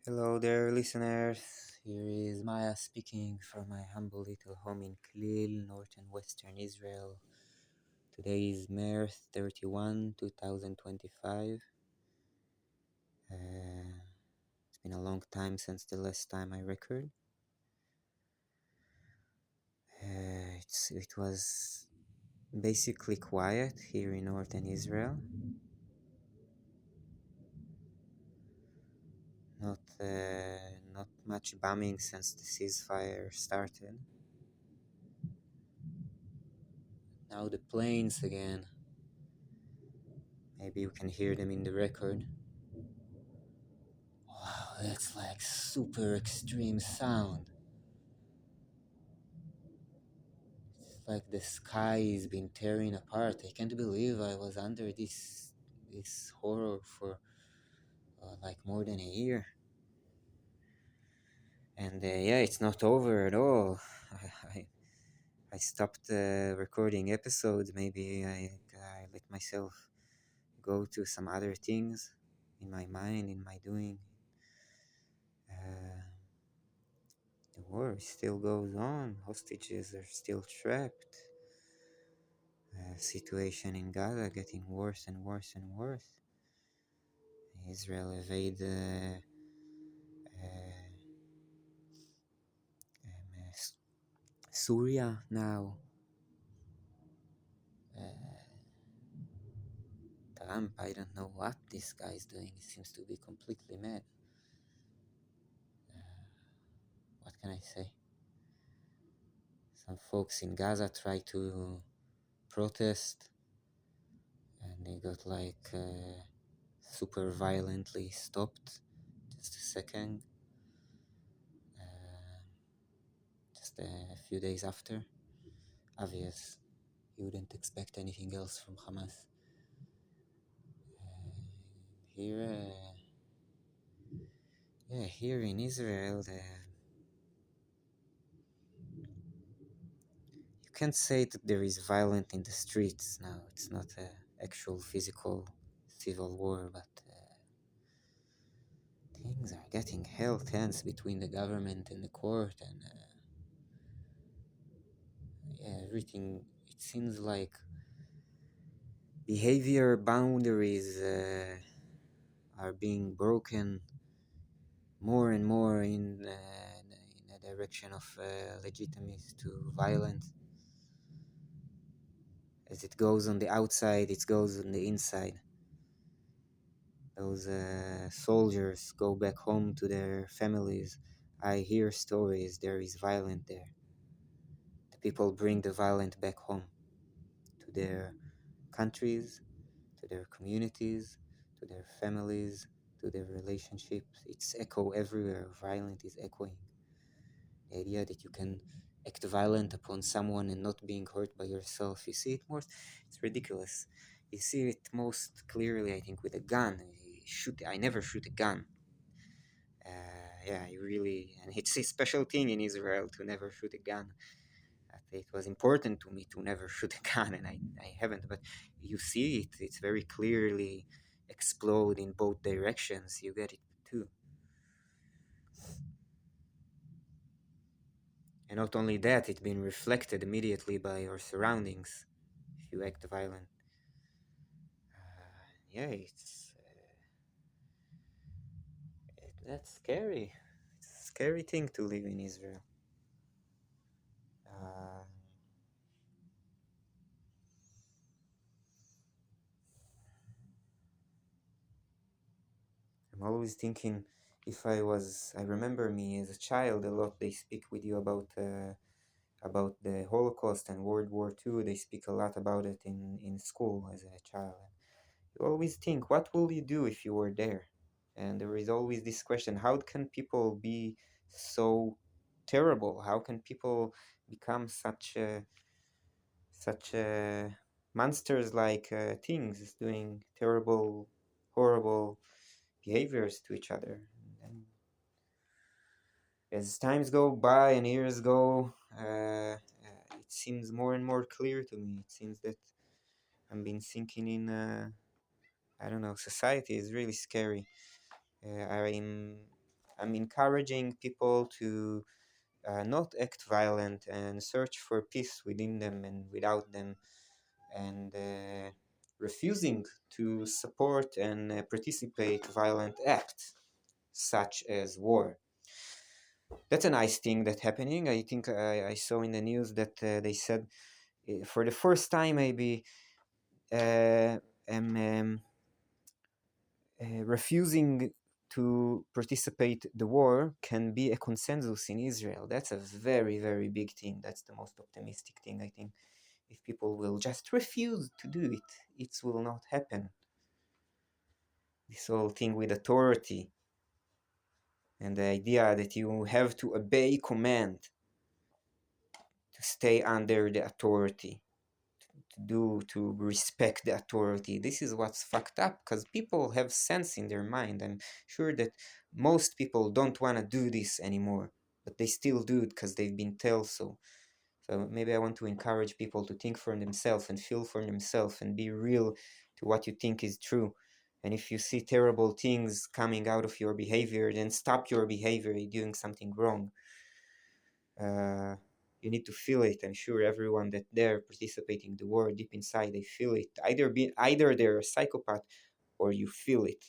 Hello there, listeners. Here is Maya speaking from my humble little home in Klil, northern western Israel. Today is May 31, 2025. It's been a long time since the last time I record. It was basically quiet here in northern Israel. Not much bombing since the ceasefire started. Now the planes again. Maybe you can hear them in the record. Wow, that's like super extreme sound. It's like the sky is been tearing apart. I can't believe I was under this horror for like more than a year. And yeah, it's not over at all. I, I stopped recording episodes. Maybe I let myself go to some other things in my mind, in my doing. Uh, the war still goes on. Hostages are still trapped. Situation in Gaza getting worse and worse and worse. Israel evade Syria now. Trump, I don't know what this guy is doing. He seems to be completely mad. What can I say? Some folks in Gaza try to protest and they got like super violently stopped. Just a second. Uh, just a few days after. Obvious. You wouldn't expect anything else from Hamas. Here, here in Israel, you can't say that there is violence in the streets now. It's not an actual physical civil war, but things are getting hell tense between the government and the court, and yeah, everything. It seems like behavior boundaries are being broken more and more in a direction of legitimacy to violence. As it goes on the outside, it goes on the inside. Those soldiers go back home to their families. I hear stories, there is violence there. The people bring the violence back home to their countries, to their communities, to their families, to their relationships. It's echo everywhere. Violence is echoing. The idea that you can act violent upon someone and not being hurt by yourself. You see it more, it's ridiculous. You see it most clearly, I think, with a gun. I never shoot a gun. Yeah, you really, and it's a special thing in Israel to never shoot a gun. It was important to me to never shoot a gun, and I haven't. But you see it; it's very clearly explode in both directions. You get it too. And not only that, it's been reflected immediately by your surroundings if you act violent. Yeah, that's scary. It's a scary thing to live in Israel. Uh, I'm always thinking I remember me as a child a lot. They speak with you about the Holocaust and World War II. They speak a lot about it in school as a child. You always think, what will you do if you were there? And there is always this question: how can people be so terrible? How can people become such monsters like things, doing terrible, horrible behaviors to each other? And as times go by and years go, it seems more and more clear to me. It seems that I've been thinking in, I don't know, society is really scary. I'm I'm encouraging people to not act violent and search for peace within them and without them, and refusing to support and participate violent acts such as war. That's a nice thing that's happening. I think I saw in the news that they said for the first time maybe uh, um, um, refusing to participate the war can be a consensus in Israel. That's a very, very big thing. That's the most optimistic thing, I think. If people will just refuse to do it, it will not happen. This whole thing with authority and the idea that you have to obey command to stay under the authority, to respect the authority. This is what's fucked up because people have sense in their mind. I'm sure that most people don't want to do this anymore, but they still do it because they've been told so. So maybe I want to encourage people to think for themselves and feel for themselves and be real to what you think is true. And if you see terrible things coming out of your behavior, then stop your behavior. You're doing something wrong. uh, you need to feel it. I'm sure everyone that they're participating in the war deep inside, they feel it. Either they're a psychopath or you feel it.